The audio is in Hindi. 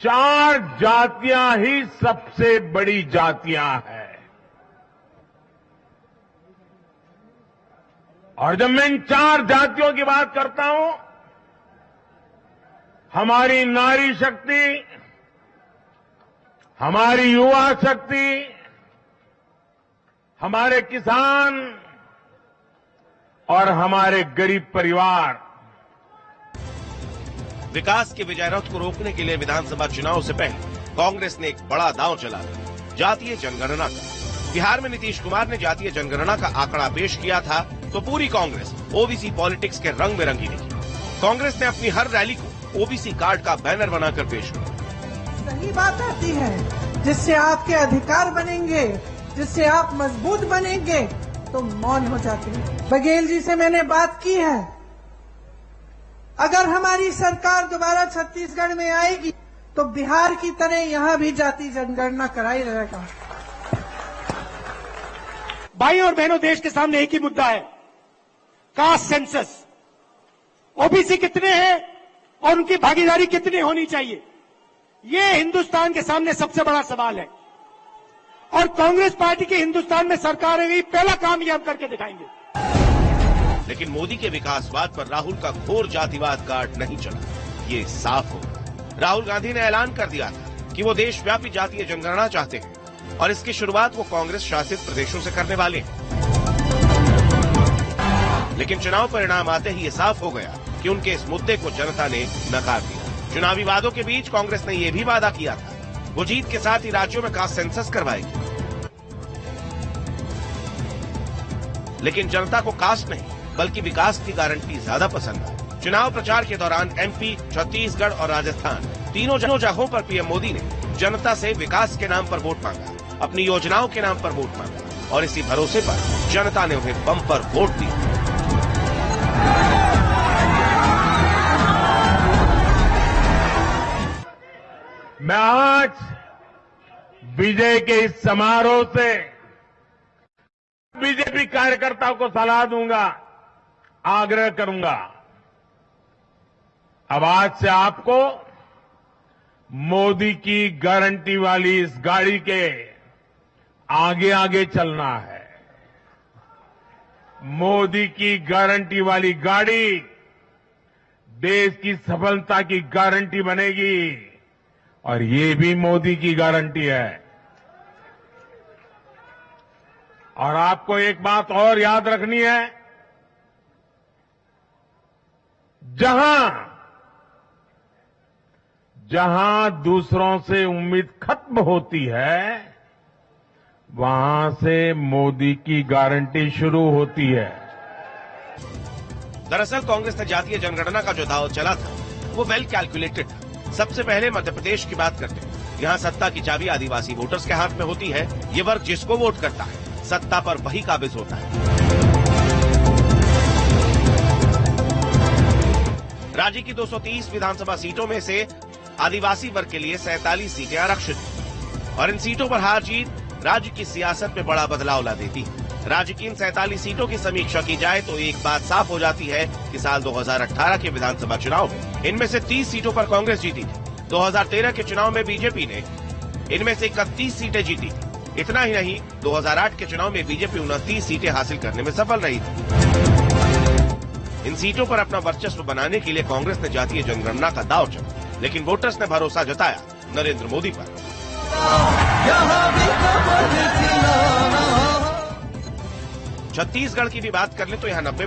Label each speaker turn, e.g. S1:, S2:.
S1: 4 जातियां ही सबसे बड़ी जातियां हैं। और जब मैं इन 4 जातियों की बात करता हूं, हमारी नारी शक्ति, हमारी युवा शक्ति, हमारे किसान और हमारे गरीब परिवार।
S2: विकास के विजय रथ को रोकने के लिए विधानसभा चुनाव से पहले कांग्रेस ने एक बड़ा दांव चला दिया, जातीय जनगणना का। बिहार में नीतीश कुमार ने जातीय जनगणना का आंकड़ा पेश किया था तो पूरी कांग्रेस ओबीसी पॉलिटिक्स के रंग में रंगी दिखी। कांग्रेस ने अपनी हर रैली को ओबीसी कार्ड का बैनर बनाकर पेश किया।
S3: सही बात आती है जिससे आपके अधिकार बनेंगे, जिससे आप मजबूत बनेंगे, तो मौन हो जाते हैं। बघेल जी से मैंने बात की है, अगर हमारी सरकार दोबारा छत्तीसगढ़ में आएगी तो बिहार की तरह यहां भी जाति जनगणना कराई रहेगा।
S4: भाई और बहनों, देश के सामने एक ही मुद्दा है, कास्ट सेंसस। ओबीसी कितने हैं और उनकी भागीदारी कितनी होनी चाहिए, ये हिंदुस्तान के सामने सबसे बड़ा सवाल है। और कांग्रेस पार्टी की हिंदुस्तान में सरकार है, पहला काम ये हम करके दिखाएंगे।
S2: लेकिन मोदी के विकासवाद पर राहुल का घोर जातिवाद काट नहीं चला, ये साफ हो। राहुल गांधी ने ऐलान कर दिया था कि वो देशव्यापी जातीय जनगणना चाहते हैं और इसकी शुरुआत वो कांग्रेस शासित प्रदेशों से करने वाले हैं। लेकिन चुनाव परिणाम आते ही ये साफ हो गया कि उनके इस मुद्दे को जनता ने नकार दिया। चुनावी वादों के बीच कांग्रेस ने ये भी वादा किया था वो जीत के साथ ही राज्यों में कास्ट सेंसस करवाएगी। लेकिन जनता को कास्ट नहीं बल्कि विकास की गारंटी ज्यादा पसंद है। चुनाव प्रचार के दौरान एमपी, छत्तीसगढ़ और राजस्थान तीनों जगहों पर पीएम मोदी ने जनता से विकास के नाम पर वोट मांगा, अपनी योजनाओं के नाम पर वोट मांगा और इसी भरोसे पर जनता ने उन्हें बम्पर वोट दिया।
S1: मैं आज विजय के इस समारोह से बीजेपी कार्यकर्ताओं को सलाह दूंगा, आग्रह करूंगा। अब आज से आपको मोदी की गारंटी वाली इस गाड़ी के आगे आगे चलना है। मोदी की गारंटी वाली गाड़ी देश की सफलता की गारंटी बनेगी और ये भी मोदी की गारंटी है। और आपको एक बात और याद रखनी है, जहां दूसरों से उम्मीद खत्म होती है वहां से मोदी की गारंटी शुरू होती है।
S2: दरअसल कांग्रेस ने जातीय जनगणना का जो दांव चला था वो वेल कैलकुलेटेड था। सबसे पहले मध्य प्रदेश की बात करते हैं। यहाँ सत्ता की चाबी आदिवासी वोटर्स के हाथ में होती है। ये वर्ग जिसको वोट करता है सत्ता पर वही काबिज होता है। राज्य की 230 विधानसभा सीटों में से आदिवासी वर्ग के लिए 47 सीटें आरक्षित हैं और इन सीटों पर हार जीत राज्य की सियासत में बड़ा बदलाव ला देती है। राज्य की इन 47 सीटों की समीक्षा की जाए तो एक बात साफ हो जाती है कि साल 2018 के विधानसभा चुनाव में इनमें से 30 सीटों पर कांग्रेस जीती थी। 2013 के चुनाव में बीजेपी ने इनमें से 31 सीटें जीती थी। इतना ही नहीं, 2008 के चुनाव में बीजेपी 29 सीटें हासिल करने में सफल रही थी। इन सीटों पर अपना वर्चस्व बनाने के लिए कांग्रेस ने जातीय जनगणना का दांव चला, लेकिन वोटर्स ने भरोसा जताया नरेंद्र मोदी पर। छत्तीसगढ़ की भी बात कर ले तो यहाँ 90